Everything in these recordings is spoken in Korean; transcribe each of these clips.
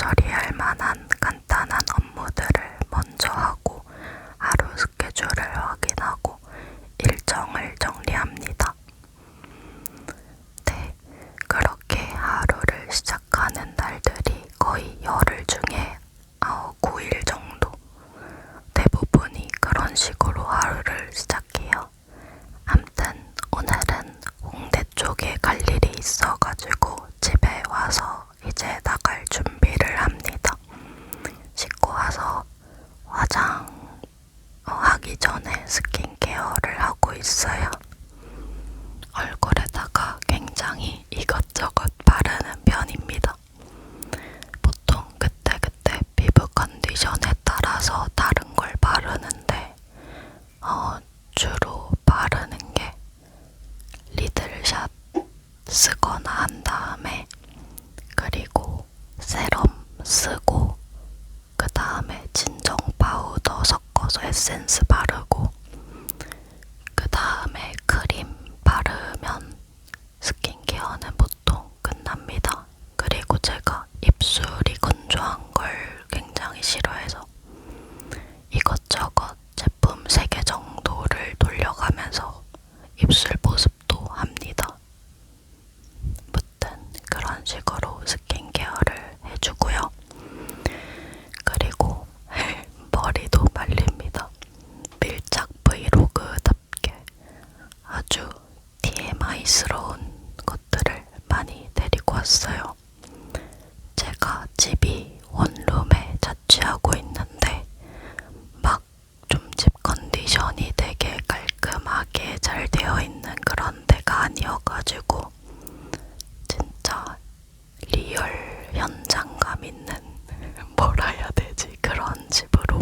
처리할 만한 간단한 업무들을 먼저 하고 하루 스케줄을 확인하고 일정을 정리합니다. 네, 그렇게 하루를 시작하는 날들이 거의 열흘 중에 9일 정도 대부분이 그런 식으로 하루를 시작해요. 암튼 오늘은 홍대 쪽에 갈 일이 있어가지고 집에 와서 이제 나갈 준비를 합니다. 씻고 와서 화장 하기 전에 스킨케어를 하고 있어요. 얼굴에다가 굉장히 이것저것 바르는 편입니다. 보통 그때그때 피부 컨디션에 따라서 다른 걸 바르는데 주로 바르는 게 리들샷 쓰거나 한 다음에 그리고 세럼 쓰고 그 다음에 진정 파우더 섞어서 에센스 바르고 그 다음에 크림 바르면 스킨케어는 보통 끝납니다. 그리고 제가 입술이 건조한 걸 굉장히 싫어해서 이것저것 제품 3개 정도를 돌려가면서 입술 보습도 합니다. 무튼 그런 식으로 스킨케어를 해주고요. 그리고 머리도 말립니다. 밀착 브이로그답게 아주 TMI스러운 것들을 많이 데리고 왔어요. 제가 집이 원룸에 자취하고 있는데 막 좀 집 컨디션이 되게 깔끔하게 잘 되어 있는 그런 데가 아니어가지고 진짜 리얼 현장감 있는 뭐라 해야 되지? 그런 집으로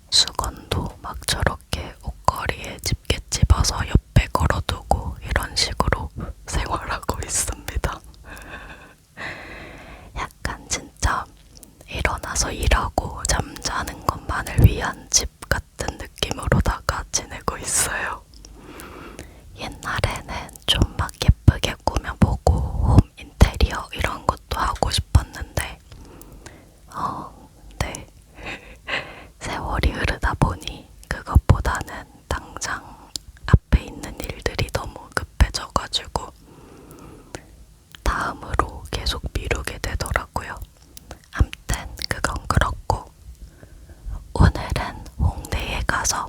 수건도 막 저렇게 옷걸이에 집게 집어서 옆에 걸어두고 이런 식으로 생활하고 있습니다. 약간 진짜 일어나서 일하고 잠자는 것만을 위한 집 같은 느낌으로다가 지내고 있어요. 옛날에는 좀 막 예쁘게 꾸며보고 홈 인테리어 이런 것도 하고 싶었는데 네. 세월이 흐르다 보니 그것보다는 당장 앞에 있는 일들이 너무 급해져가지고 다음으로 계속 미루게 되더라고요. 암튼 그건 그렇고 오늘은 홍대에 가서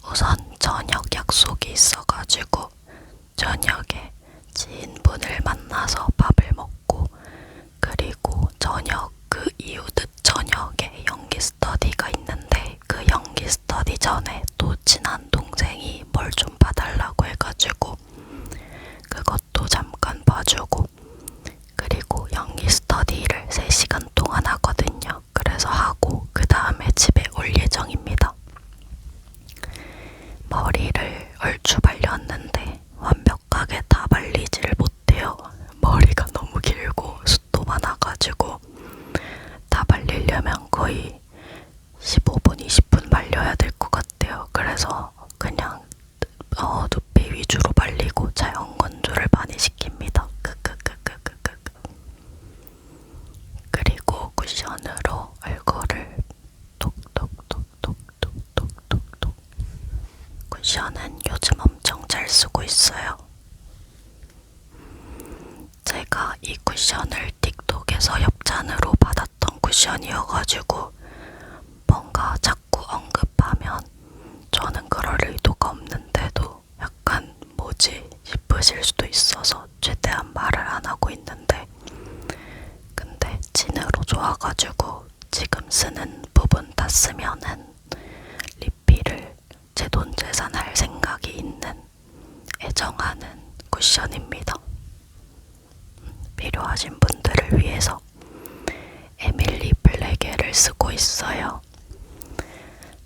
우선 저녁 약속이 있어가지고 저녁에 지인분을 만나서 밥을 먹고 그리고 저녁 그 이후 늦저녁에 연기 스터디가 있는데 그 연기 스터디 전에 또 친한 동생이 뭘 좀 봐달라고 해가지고 그것도 잠깐 봐주고 그리고 연기 스터디를 3시간 동안 하거든요. 그래서 하고 그 다음에 집에 올 예정입니다. 머리를 얼추 발렸는데 완벽하게 다 발리지를 못해요. 머리가 너무 길고 숱도 많아가지고 다 발리려면 거의 15분, 20분 발려야 될 것 같아요. 그래서 그냥 두피 위주로 발리고 자연 건조를 많이 시킵니다. 그리고 쿠션으로 얼굴을 톡톡톡톡톡톡톡 쿠션은 요즘 엄청 잘 쓰고 있어요. 제가 이 쿠션을 틱톡에서 협찬으로 받았던 쿠션이어가지고 뭔가 자꾸 언급하면 저는 그럴 의도가 없는데도 약간 뭐지 싶으실 수도 있어서 최대한 말을 안 하고 있는데 근데 진으로 좋아가지고 지금 쓰는 부분 다 쓰면은 리필을 제 돈 재산할 생각이 있는 애정하는 쿠션입니다. 필요하신 분들을 위해서 에밀리 블랙에를 쓰고 있어요.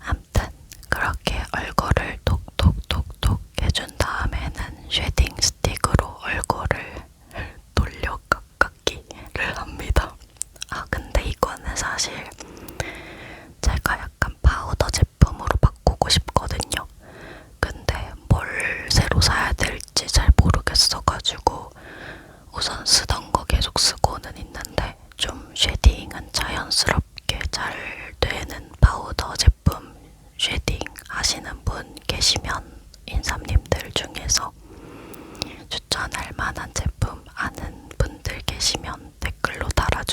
암튼 그렇게 얼굴을 톡톡톡톡 해준 다음에는 쉐딩 스틱으로 얼굴을 돌려 깎기를 합니다. 근데 이거는 사실 제가 약간 파우더 제품으로 바꾸고 싶거든요. 근데 뭘 새로 사야 될지 잘 모르겠어가지고 우선 쓰던 거 계속 쓰고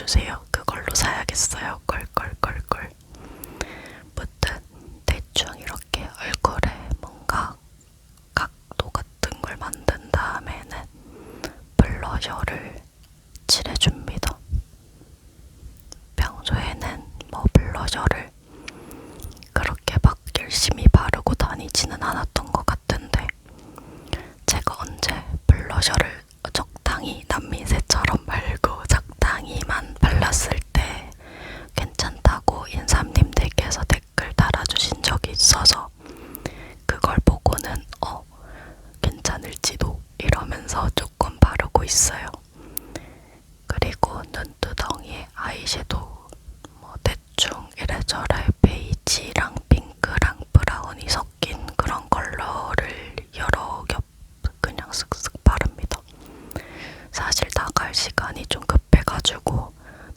알려주세요. 그걸로 사야겠어요. 걸걸걸걸. 무튼 대충 이렇게 얼굴에 뭔가 각도 같은 걸 만든 다음에는 블러셔를 칠해줍니다. 평소에는 뭐 블러셔를 그렇게 막 열심히 바르고 다니지는 않았던 것 같은데 제가 언제 블러셔를 적당히 남미새처럼 말고 적당히만 발랐을 때 괜찮다고 인삼님들께서 댓글 달아주신 적이 있어서 그걸 보고는 괜찮을지도 이러면서 조금 바르고 있어요. 그리고 눈두덩이에 아이섀도우 뭐 대충 이래저래 베이지랑 핑크랑 브라운이 섞인 그런 컬러를 여러 겹 그냥 쓱쓱 바릅니다. 사실 나갈 시간이 좀 급해가지고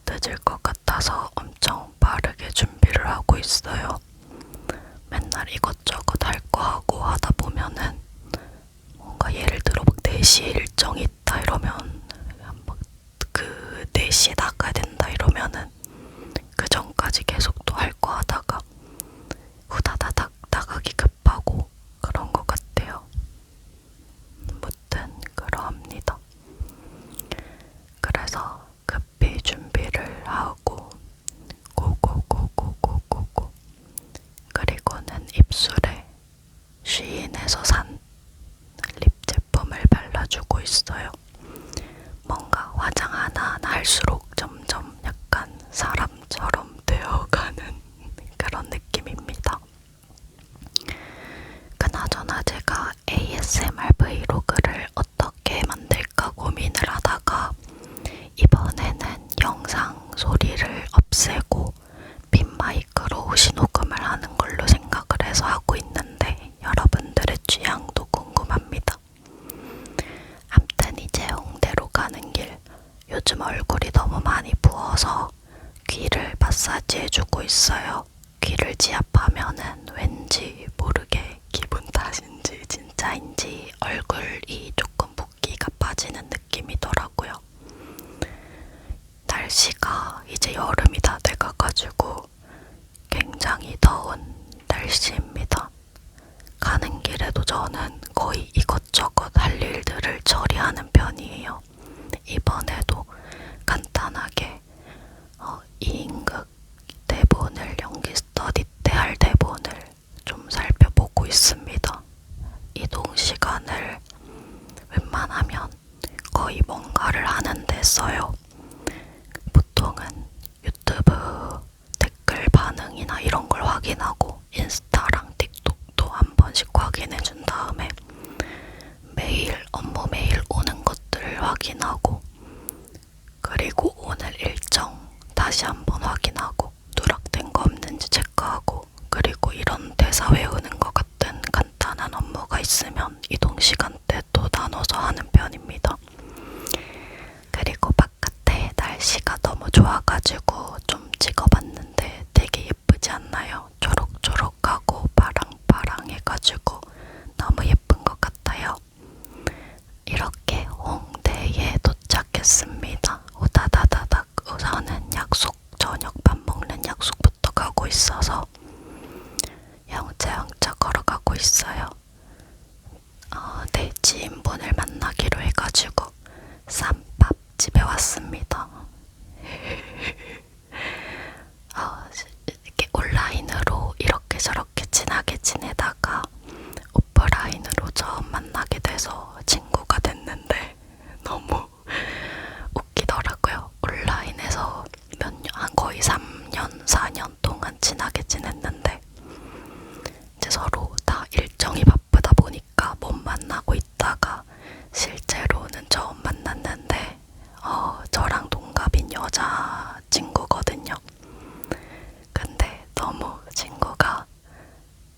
늦을 것 같아서 엄청 빠르게 준비를 하고 있어요. 맨날 이것저것 할 거 하고 하다 보면은 뭔가 예를 들어 막 4시에 일정이 있다 이러면 막 그 4시에 나가야 된다 이러면은 그 전까지 계속 또 할 거 하다가 후다다닥 나가기 급하고 그런 것 같아요. 무튼 그러합니다. 그래서 급히 준비를 하고 고고고고고고고 그리고는 입술에 쉬인에서 산 립 제품을 발라주고 있어요. 뭔가 화장 하나하나 할수록 점점 약간 사람처럼 되어가는 그런 느낌입니다. 그나저나 제가 ASMR 브이로그를 어떻게 만들까 고민을 하다가 이번에는 영상 소리를 없애고 핀 마이크로 후시 녹음을 하는 걸로 생각을 해서 하고 있는데 여러분들의 취향도 궁금합니다. 암튼 이제 홍대로 가는 길 요즘 얼굴이 너무 많이 부어서 귀를 마사지 해주고 있어요. 귀를 지압하면은 왠지 모르게 기분 탓인지 진짜인지 얼굴이 조금 붓기가 빠지는 느낌이더라고요. 날씨가 이제 여름이 다 돼가가지고 굉장히 더운 날씨입니다. 가는 길에도 저는 거의 이것저것 할 일들을 처리하는 편이에요. 이번에도 간단하게 2인극 대본을 연기 스터디 때 할 대본을 좀 살펴보고 있습니다. 이동 시간을 웬만하면 거의 뭔가를 하는데 써요. 보통은 유튜브 댓글 반응이나 이런 걸 확인하고 인스타랑 틱톡도 한 번씩 확인해준 다음에 메일, 업무 메일 오는 것들을 확인하고 그리고 오늘 일정 다시 한번 확인하고 누락된 거 없는지 체크하고 그리고 이런 대사 외우는 것 같은 간단한 업무가 있으면 이동 시간대 또 나눠서 하는 편입니다. 그리고 바깥에 날씨가 너무 좋아가지고 좀 찍어봤는데 되게 예쁘지 않나요? 초록초록하고 파랑파랑해가지고 너무 예쁜 것 같아요. 이렇게 홍대에 도착했습니다. 오다다다닥 우선은 저녁 밥 먹는 약속부터 가고 있어서 영차 걸어가고 있어요. 네, 지인분을 만나기로 해가지고 쌈밥집에 왔습니다. 이렇게 온라인으로 이렇게 저렇게 친하게 지내다가 오프라인으로 처음 만나게 돼서 친구가 됐는데 너무 웃기더라고요. 온라인에서 한 거의 3년, 4년 동안 친하게 지냈는데 이제 서로 다 일정이 바쁘다 보니까 못 만나고 있다가 실제로는 처음 만났는데 저랑 동갑인 여자 친구거든요. 근데 너무 친구가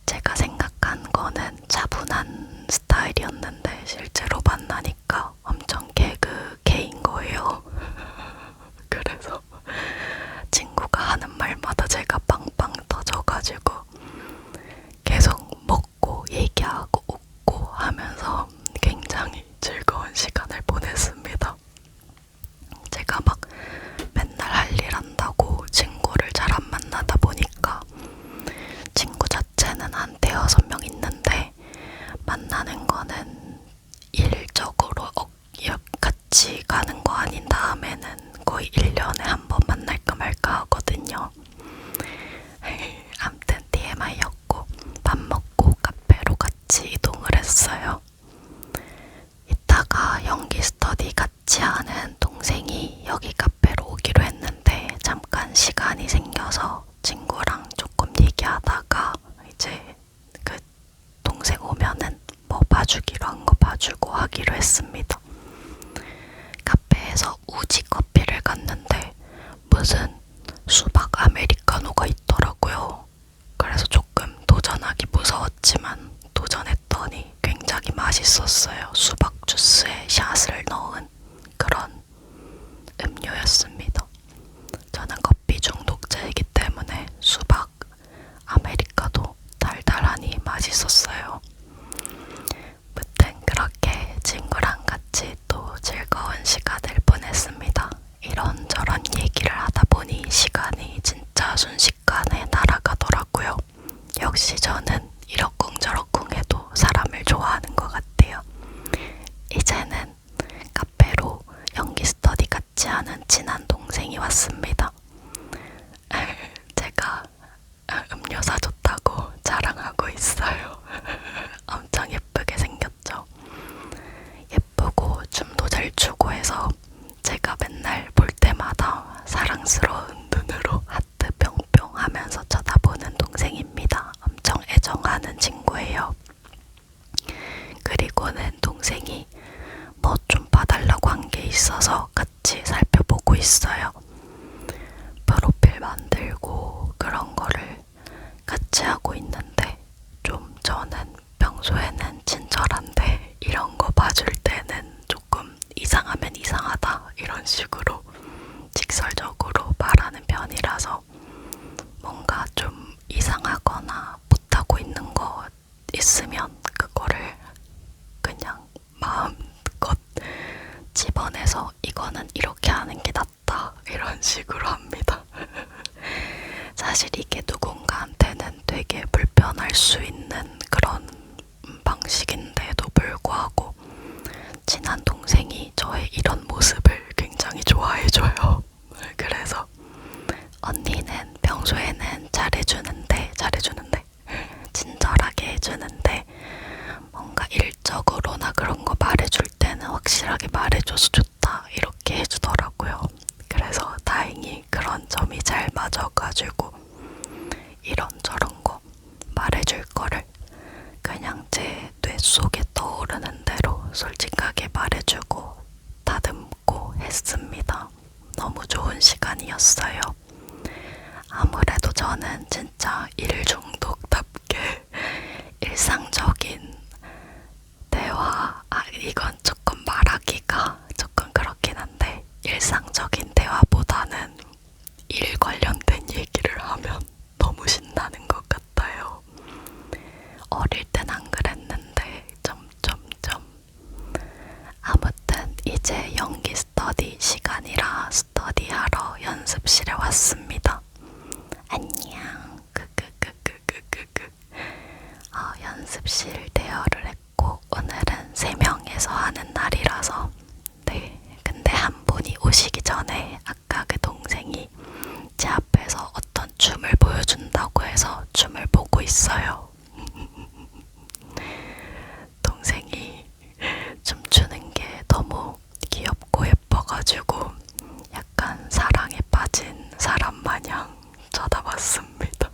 제가 생각한 거는 차분한 스타일이었는데 실제로 만나니까 엄청 개인 거예요. 그래서 친구가 하는 말마다 제가 빵빵 터져가지고 계속 먹고 얘기하고 웃고 하면서 굉장히 즐거운 시간을 보냈습니다. 제가 순식간에 날아가더라고요. 역시 저는 이러쿵저러쿵해도 사람을 좋아하는 것 같아요. 이제는 카페로 연기 스터디 같이 하는 친한 동생이 왔습니다. 제가 음료 사줬다고 자랑하고 있어요. 엄청 예쁘게 생겼죠? 예쁘고 춤도 잘 추고 해서 제가 맨날 볼 때마다 사랑스러운 눈으로 하트 뿅뿅 하면서 쳐다보는 동생입니다. 엄청 애정하는 친구예요. 그리고는 동생이 뭐 좀 봐달라고 한 게 있어서 같이 살펴보고 있어요. 프로필 만들고 그런 거를 같이 하고 있는데 좀 저는 평소에는 친절한데 이런 거 봐줄 때는 조금 이상하면 이상하다 이런 식으로 직설적으로 말하는 편이라서 뭔가 좀 이상하거나 못하고 있는 거 있으면 그거를 그냥 마음껏 집어내서 이거는 이렇게 하는 게 낫다 이런 식으로 합니다. 사실 이게 누군가한테는 되게 불편할 수 있는 그런 방식인데도 불구하고 친한 동생이 저의 이런 모습을 굉장히 좋아해줘요. 그래서 언니는 평소에는 잘해주는데 친절하게 해주는데 뭔가 일적으로나 그런 거 말해줄 때는 확실하게 말해줘서 좋다 이렇게 해주더라고요. 그래서 다행히 그런 점이 잘 맞아가지고 이런저런 거 말해줄 거를 그냥 제 뇌 속에 떠오르는 대로 솔직하게 말해주고 다듬고 했습니다. 너무 좋은 시간이었어요. 아무래도 저는 진짜 일 중독답게 일상적인 대화, 이건 조금 말하기가 조금 그렇긴 한데 일상적인 대화보다는 일 관련된 얘기를 하면 너무 신나는 것 같아요. 어릴 땐 안 그랬는데 점점점. 아무튼 이제 연기 스터디 시간이라 스터디하러 연습실에 왔습니다. 안녕. 연습실 대여를 했고 오늘은 3명에서 하는 날이라서 네. 근데 한 분이 오시기 전에 아까 그 동생이 제 앞에서 어떤 춤을 보여준다고 해서 춤을 보고 있어요. 동생이 춤추는 게 너무 귀엽고 예뻐가지고 약간 사랑에 빠진 사람 마냥 쳐다봤습니다.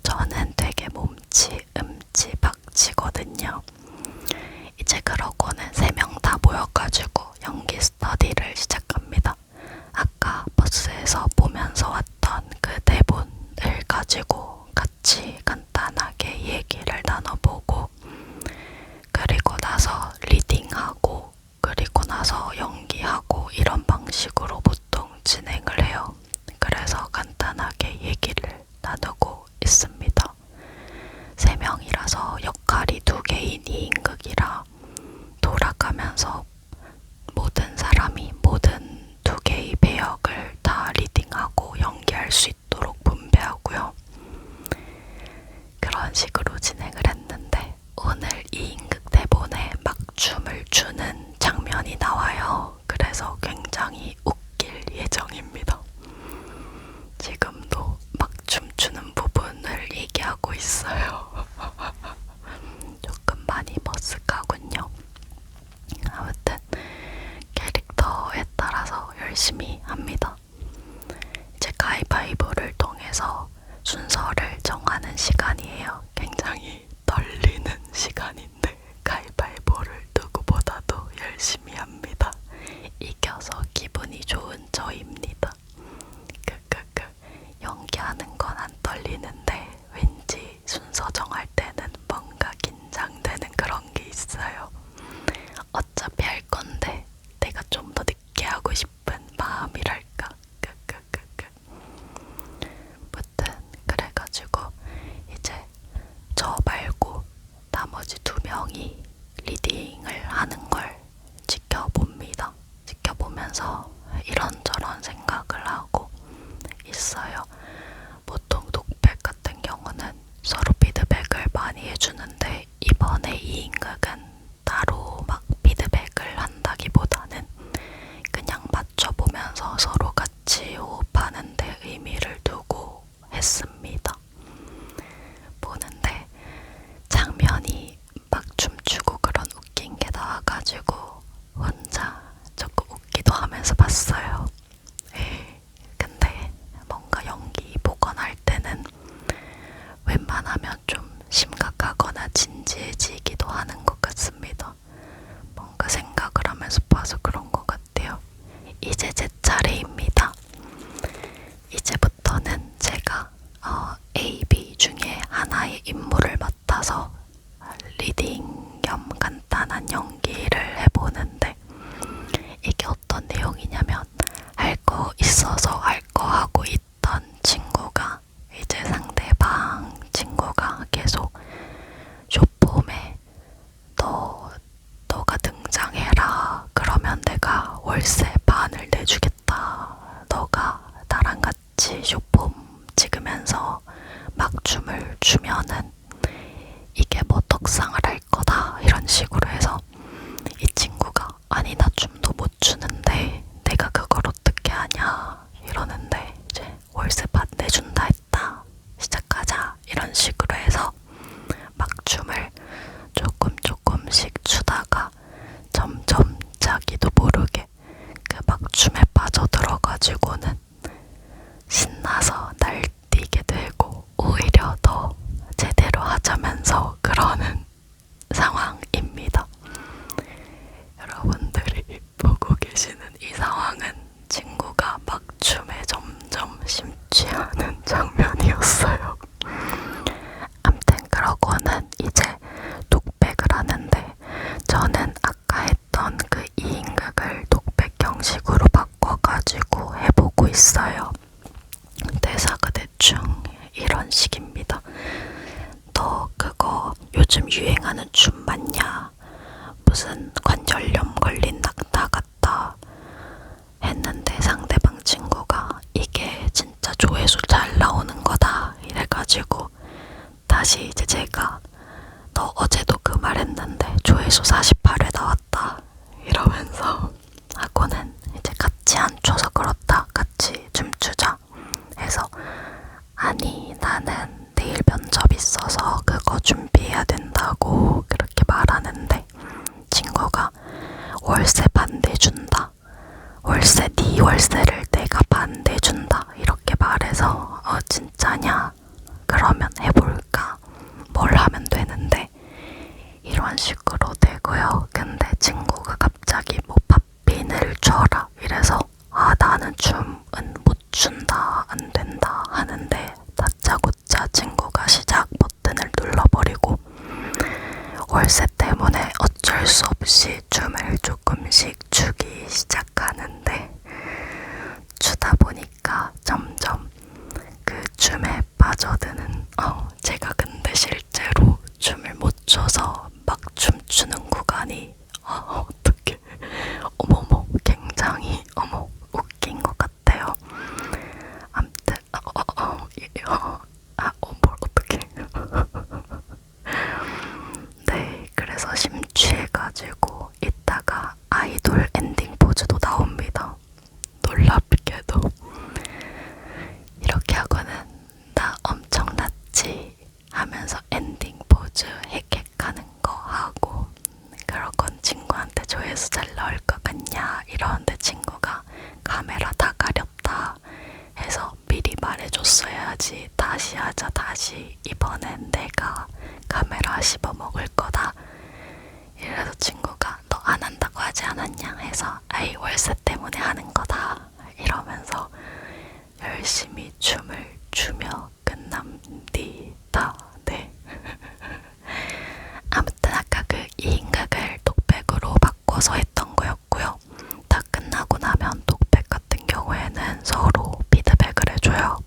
저는 되게 몸치, 박치거든요. 이제 그러고는 3명 다 모여가지고 연기 스터디를 시작합니다. 아까 버스에서 보면서 왔던 그 대본을 가지고 같이 간단하게 얘기를 나눠보고 그리고 나서 리딩하고 그리고 나서 연기하고 이런 방식으로 보통 진행을 해요. 그래서 간단하게 얘기를 나누고 있습니다. 3명이라서 역할이 2개인 2인극이라 돌아가면서 모든 사람이 모든 2개의 배역을 다 리딩하고 연기할 수 있도록 분배하고요. 그런 식으로 진행을 했는데 오늘 2인극 대본에 막 춤을 추는 장면이 나와요. 그래서 굉장히 웃길 예정입니다. 지금도 막 춤추는 부분을 얘기하고 있어요. 조금 많이 머쓱하군요. 아무튼 캐릭터에 따라서 열심히 합니다. 이제 가위바위보를 통해서 순서를 정하는 시간이에요. 굉장히 떨리는 시간인데 가위바위보를 누구보다도 열심히 합니다. 이겨서 기분이 좋은 저입니다. 연기하는 건 안 떨리는데 왠지 순서 정할 때는 뭔가 긴장되는 그런 게 있어요. 어차피 할 건데 내가 좀 더 늦게 하고 싶은 마음이랄까. 무튼 그래가지고 이제 저 말고 나머지 2명이 리딩을 하는 걸 지켜봅니다. 지켜보면서 이런저런 생각 보면서 서로 같이 호흡하는 데 의미를 두고 했습니다. 보는데 장면이 막 춤추고 그런 웃긴 게 나와가지고 혼자 조금 웃기도 하면서 봤어요. 근데 뭔가 연기 보거나 할 때는 웬만하면 좀 심각하거나 진지해지기도 하는 것 같습니다. 뭔가 생각을 하면서 봐서 그런 것 같아요. 이제 제 차례입니다. 이제부터는 제가 A, B 중에 하나의 인물을 맡아서 리딩 겸 간단한 연기를 해보는데 이게 어떤 내용이냐면 할 거 있어서 할 거 하고 있던 친구가 이제 상대방 친구가 계속 쇼폼에 너가 등장해라. 그러면 내가 월세 반을 내주겠다. 너가 나랑 같이 쇼폼 찍으면서 막 춤을 추면은 이게 뭐 떡상을 할 거다. 이런 식으로 해서 이 친구가 아니 나 춤도 못 추는데 내가 그걸 어떻게 하냐 이러는데 이제 월세 반 내준다 했다. 시작하자. 이런 식으로 해서 막 춤을 조금씩 추다가 점점 자기도 모르게 그 막 춤에 빠져들어가지고는 신나서 날뛰게 되고 오히려 더 제대로 하자면서 그러는 상황입니다. 여러분들이 보고 계시는 이 상황은 친구가 막 춤에 점점 심취하는 장면이었어요. 암튼 그러고는 이제 독백을 하는데 저는 아까 했던 그 2인극을 독백 형식으로 바꿔가지고 해보고 있어요. 대사가 대충 이런 식입니다. 너 그거 요즘 유행하는 춤 맞냐? 무슨 관절염 걸린 낙타 같다 했는데 상대방 친구가 이게 진짜 조회수 잘 나오는 거다 이래가지고 다시 이제 제가 너 어제도 그 말 했는데 조회수 48회 나왔다 이러면서 하고는 이제 같이 앉혀서 그렇다 같이 춤추자 해서 아니 나는 내일 면접 있어서 그거 준비해야 된다고 그렇게 말하는데 친구가 월세 반 내준다. 월세 네 월세를 내가 반 내준다. 이렇게 말해서 진짜냐? 그러면 해볼까? 뭘 하면 되는데 이런 식으로 되고요. 근데 친구가 갑자기 뭐 팝핀을 쳐라 이래서 나는 춤은 못 춘다 안 된다 하는데 다짜고짜 친구가 시작 버튼을 눌러버리고 월세 때문에 어쩔 수 없이 춤을 조금씩 추기 시작하는데 추다 보니까 점점 그 춤에 빠져드는 제가 근데 실제로 춤을 못 춰서 막 춤추는 구간이 어떡해 어머머 굉장히 웃긴 것 같아요. 암튼 뭘 어떡해 네, 그래서 심취해가지고 이따가 아이돌 엔딩 포즈도 나옵니다. 놀랍게도 이렇게 하고는 나 엄청났지 하면서 엔딩 포즈 헥헥하는 거 하고 그러곤 친구한테 조회수 잘 나올 것 같냐 이러는데 친구가 카메라 다 가렸다 해서 미리 말해줬어야지 다시 하자 다시 이번엔 내가 카메라 씹어먹을 거다 이래서 친구가 너 안 한다고 하지 않았냐 해서 아이 월세 때문에 하는 거다 이러면서 열심히 춤을 추며 끝납니다. 네. 아무튼 아까 그 2인극을 독백으로 바꿔서 했던 거였고요. 다 끝나고 나면 독백 같은 경우에는 서로 피드백을 해줘요.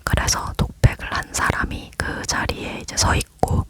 그래서 독백을 한 사람이 그 자리에 이제 서 있고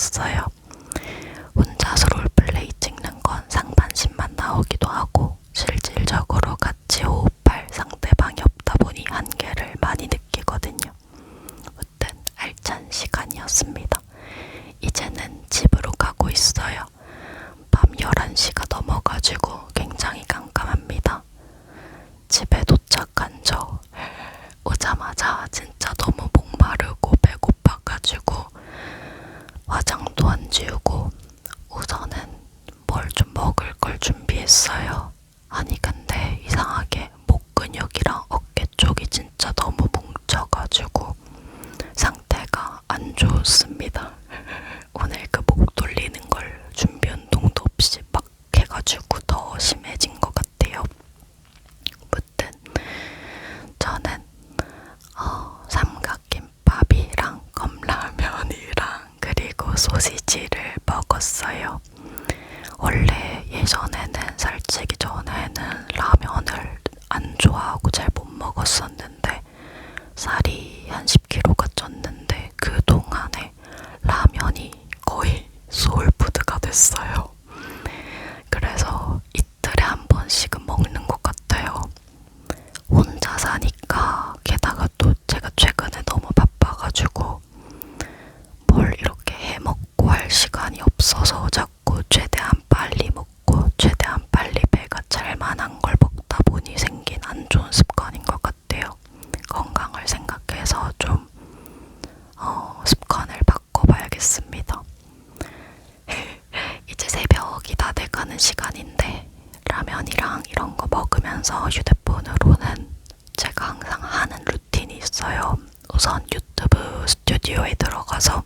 나왔어요. 혼자서 롤플레이 찍는 건 상반신만 나오기도 하고 실질적으로 같이 호흡할 상대방이 없다 보니 한계를 많이 느끼거든요. 무튼 알찬 시간이었습니다. 이제는 집으로 가고 있어요. 밤 11시가 넘어가지고 굉장히 깜깜합니다. 집에 도착한 저 오자마자 진짜 너무 목마르고 배고파가지고 화장도 안 지우고 우선은 뭘 좀 먹을 걸 준비했어요. 아니 근데 이상하게 목 근육이랑 어깨 쪽이 진짜 너무 뭉쳐가지고 상태가 안 좋습니다. 오늘 그 목 돌리는 걸 준비 운동도 없이 막 해가지고 더 심해진 것 같아요. 무튼 저는 삼각김밥이랑 컵라면이랑 그리고 소시지를 먹었어요. 원래 예전에는 살찌기 전에는 라면을 안 좋아하고 잘 못 먹었었는데 살이 한 10kg가 쪘는데 그 동안에 라면이 거의 소울푸드가 됐어요. 그래서 이틀에 한 번씩은 먹는 것 같아요. 혼자 사니까 게다가 또 제가 최근에 너무 바빠가지고 뭘 이렇게 해먹고 할 시간이 없어서 자꾸 최대한 빨리 먹고 최대한 빨리 배가 찰 만한 걸 먹다 보니 생긴 안 좋은 습관인 것 같아요. 건강을 생각해서 좀 습관을 바꿔봐야겠습니다. 이제 새벽이 다 돼가는 시간인데 라면이랑 이런 거 먹으면서 휴대폰으로는 제가 항상 하는 루틴이 있어요. 우선 유튜브 스튜디오에 들어가서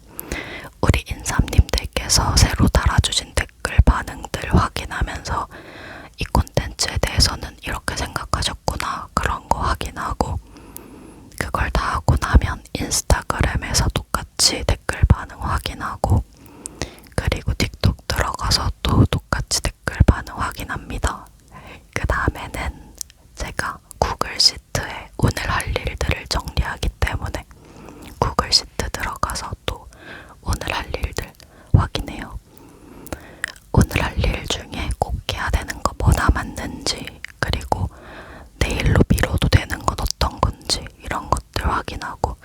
우리 인삼님들께서 새로 달아주신 댓글 반응들 확인하면서 이 콘텐츠에 대해서는 이렇게 생각하셨구나 그런 거 확인하고 그걸 다 하고 나면 인스타그램에서 똑같이 댓글 반응 확인하고 그리고 틱톡 들어가서 또 똑같이 댓글 반응 확인합니다. 그 다음에는 제가 구글 시트에 오늘 할 일들을 정리하기 때문에 구글 시트 들어가서 또 오늘 할 일들 확인해요. 오늘 할 일 중에 꼭 해야 되는 거 뭐 남았는지 그리고 내일로 미뤄도 되는 건 어떤 건지 이런 것들 확인하고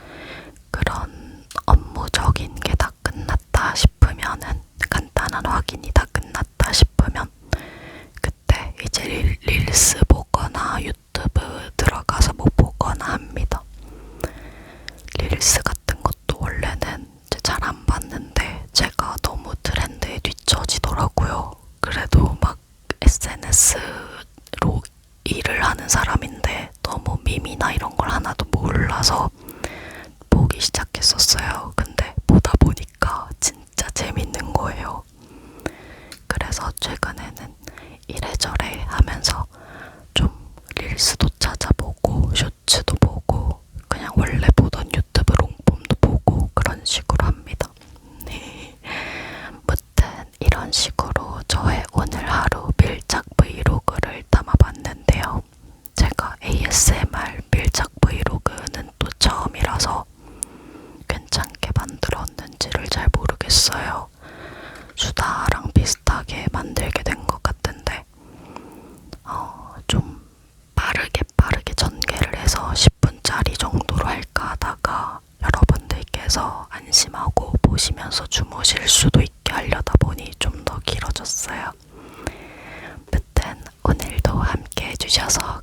그런 업무적인 게 다 끝났다 싶으면은 간단한 확인이 다 끝났다 싶으면 그때 이제 릴스 보거나 유튜브 들어가서 뭐 보거나 합니다. 릴스 같은 것도 원래는 잘 안 봤는데 제가 너무 트렌드에 뒤처지더라고요. 그래도 막 SNS로 일을 하는 사람인데 너무 밈이나 이런 걸 하나도 몰라서 보기 시작했었어요. 근데 보다 보니까 진짜 재밌는 거예요. 그래서 최근에는 이래저래 하면서 좀 릴스도 찾아보고 쇼츠도 보고 그냥 원래 보던 유튜브 롱폼도 보고 그런 식으로 합니다. 네. 무튼 이런 식으로 저의 오늘 하루 밀착 브이로그를 담아봤는데요. 제가 ASMR 밀착 브이로그는 또 처음이라서 괜찮게 만들었는지를 잘 모르겠어요. 수다랑 비슷하게 만들게 된 것 같은데 좀 빠르게 전개를 해서 10분짜리 정도로 할까 하다가 여러분들께서 안심하고 보시면서 주무실 수도 있게 하려다 보니 좀 더 길어졌어요. 무튼 오늘도 함께 해주셔서